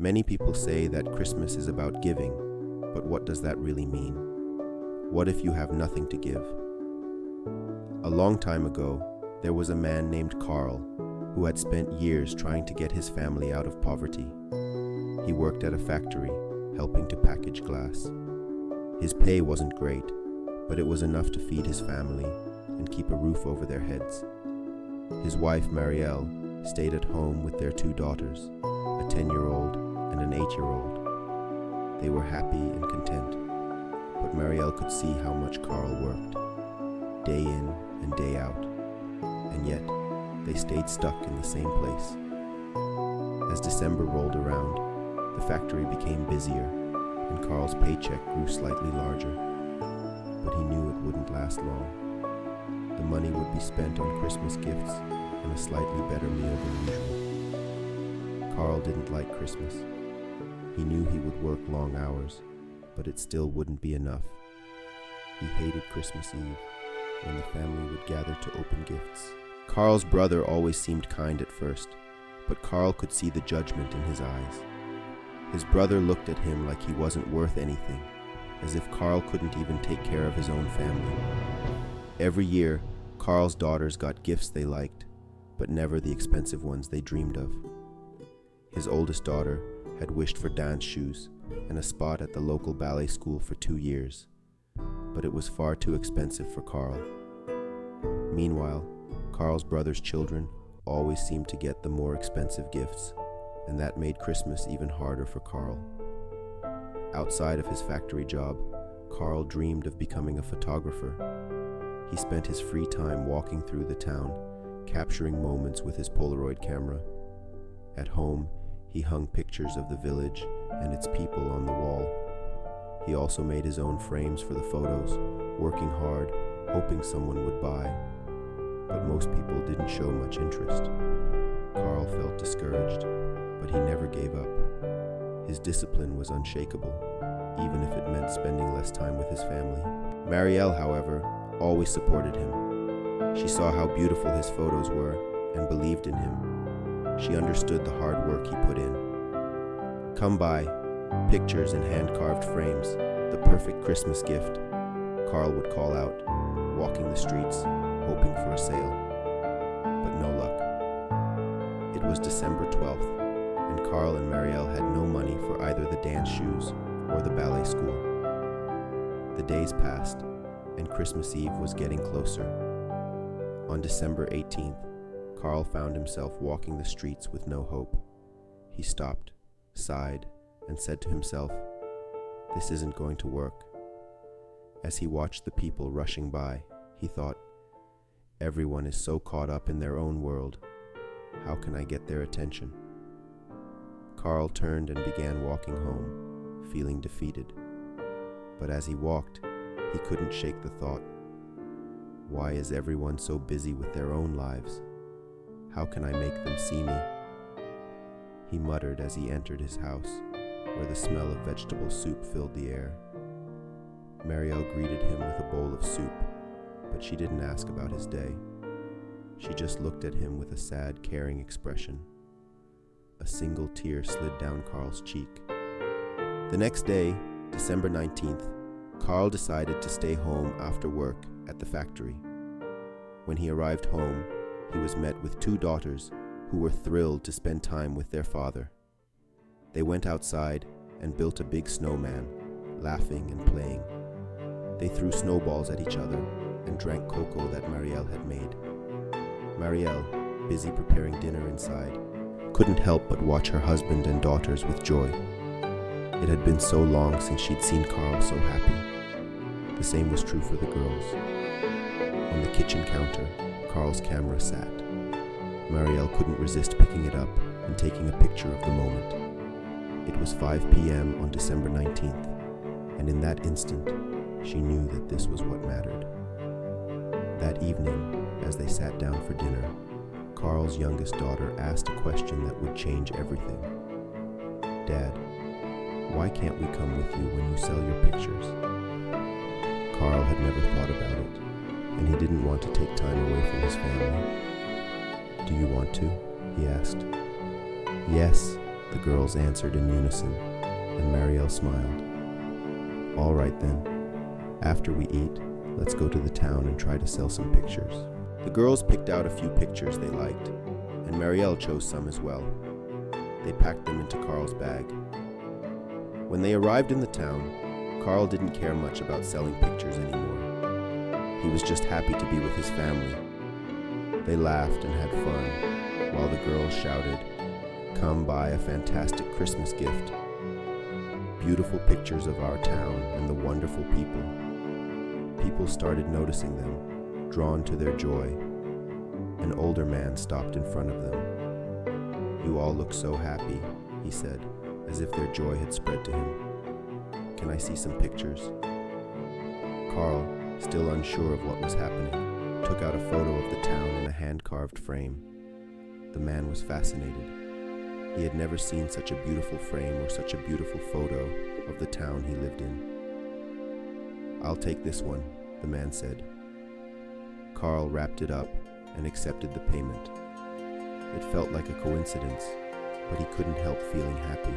Many people say that Christmas is about giving, but what does that really mean? What if you have nothing to give? A long time ago, there was a man named Carl who had spent years trying to get his family out of poverty. He worked at a factory, helping to package glass. His pay wasn't great, but it was enough to feed his family and keep a roof over their heads. His wife, Marielle, stayed at home with their two daughters, a 10-year-old and an 8-year-old. They were happy and content, but Marielle could see how much Carl worked, day in and day out, and yet they stayed stuck in the same place. As December rolled around, the factory became busier, and Carl's paycheck grew slightly larger, but he knew it wouldn't last long. The money would be spent on Christmas gifts and a slightly better meal than usual. Carl didn't like Christmas. He knew he would work long hours, but it still wouldn't be enough. He hated Christmas Eve, when the family would gather to open gifts. Carl's brother always seemed kind at first, but Carl could see the judgment in his eyes. His brother looked at him like he wasn't worth anything, as if Carl couldn't even take care of his own family. Every year, Carl's daughters got gifts they liked, but never the expensive ones they dreamed of. His oldest daughter had wished for dance shoes and a spot at the local ballet school for 2 years, but it was far too expensive for Carl. Meanwhile, Carl's brother's children always seemed to get the more expensive gifts, and that made Christmas even harder for Carl. Outside of his factory job, Carl dreamed of becoming a photographer. He spent his free time walking through the town, capturing moments with his Polaroid camera. At home, he hung pictures of the village and its people on the wall. He also made his own frames for the photos, working hard, hoping someone would buy. But most people didn't show much interest. Carl felt discouraged, but he never gave up. His discipline was unshakable, even if it meant spending less time with his family. Marielle, however, always supported him. She saw how beautiful his photos were and believed in him. She understood the hard work he put in. "Come by, pictures in hand-carved frames, the perfect Christmas gift," Carl would call out, walking the streets, hoping for a sale. But no luck. It was December 12th, and Carl and Marielle had no money for either the dance shoes or the ballet school. The days passed, and Christmas Eve was getting closer. On December 18th, Carl found himself walking the streets with no hope. He stopped, sighed, and said to himself, "This isn't going to work." As he watched the people rushing by, he thought, "Everyone is so caught up in their own world. How can I get their attention?" Carl turned and began walking home, feeling defeated. But as he walked, he couldn't shake the thought, "Why is everyone so busy with their own lives? How can I make them see me?" He muttered as he entered his house, where the smell of vegetable soup filled the air. Marielle greeted him with a bowl of soup, but she didn't ask about his day. She just looked at him with a sad, caring expression. A single tear slid down Carl's cheek. The next day, December 19th, Carl decided to stay home after work at the factory. When he arrived home, he was met with two daughters who were thrilled to spend time with their father. They went outside and built a big snowman, laughing and playing. They threw snowballs at each other and drank cocoa that Marielle had made. Marielle, busy preparing dinner inside, couldn't help but watch her husband and daughters with joy. It had been so long since she'd seen Carl so happy. The same was true for the girls. On the kitchen counter, Carl's camera sat. Marielle couldn't resist picking it up and taking a picture of the moment. It was 5 p.m. on December 19th, and in that instant, she knew that this was what mattered. That evening, as they sat down for dinner, Carl's youngest daughter asked a question that would change everything. "Dad, why can't we come with you when you sell your pictures?" Carl had never thought about it, and he didn't want to take time away from his family. "Do you want to?" he asked. "Yes," the girls answered in unison, and Marielle smiled. "All right then. After we eat, let's go to the town and try to sell some pictures." The girls picked out a few pictures they liked, and Marielle chose some as well. They packed them into Carl's bag. When they arrived in the town, Carl didn't care much about selling pictures anymore. He was just happy to be with his family. They laughed and had fun, while the girls shouted, "Come buy a fantastic Christmas gift." Beautiful pictures of our town and the wonderful people. People started noticing them, drawn to their joy. An older man stopped in front of them. "You all look so happy," he said, as if their joy had spread to him. "Can I see some pictures?" Carl, still unsure of what was happening, took out a photo of the town in a hand-carved frame. The man was fascinated. He had never seen such a beautiful frame or such a beautiful photo of the town he lived in. "I'll take this one," the man said. Carl wrapped it up and accepted the payment. It felt like a coincidence, but he couldn't help feeling happy.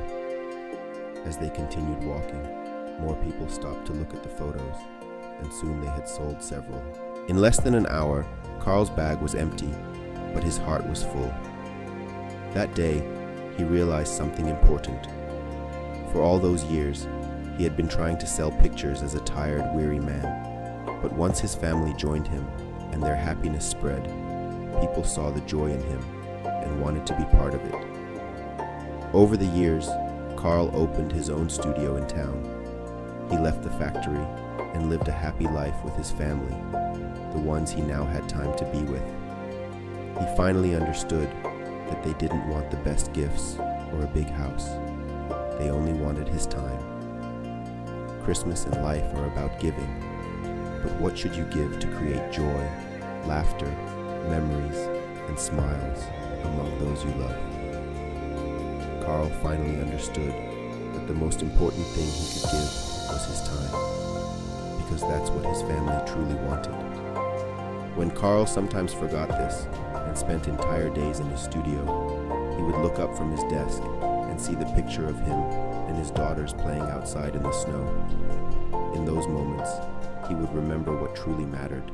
As they continued walking, more people stopped to look at the photos, and soon they had sold several. In less than an hour, Carl's bag was empty, but his heart was full. That day, he realized something important. For all those years, he had been trying to sell pictures as a tired, weary man. But once his family joined him and their happiness spread, people saw the joy in him and wanted to be part of it. Over the years, Carl opened his own studio in town. He left the factory and lived a happy life with his family, the ones he now had time to be with. He finally understood that they didn't want the best gifts or a big house. They only wanted his time. Christmas and life are about giving, but what should you give to create joy, laughter, memories, and smiles among those you love? Carl finally understood that the most important thing he could give was his time, because that's what his family truly wanted. When Carl sometimes forgot this and spent entire days in his studio, he would look up from his desk and see the picture of him and his daughters playing outside in the snow. In those moments, he would remember what truly mattered.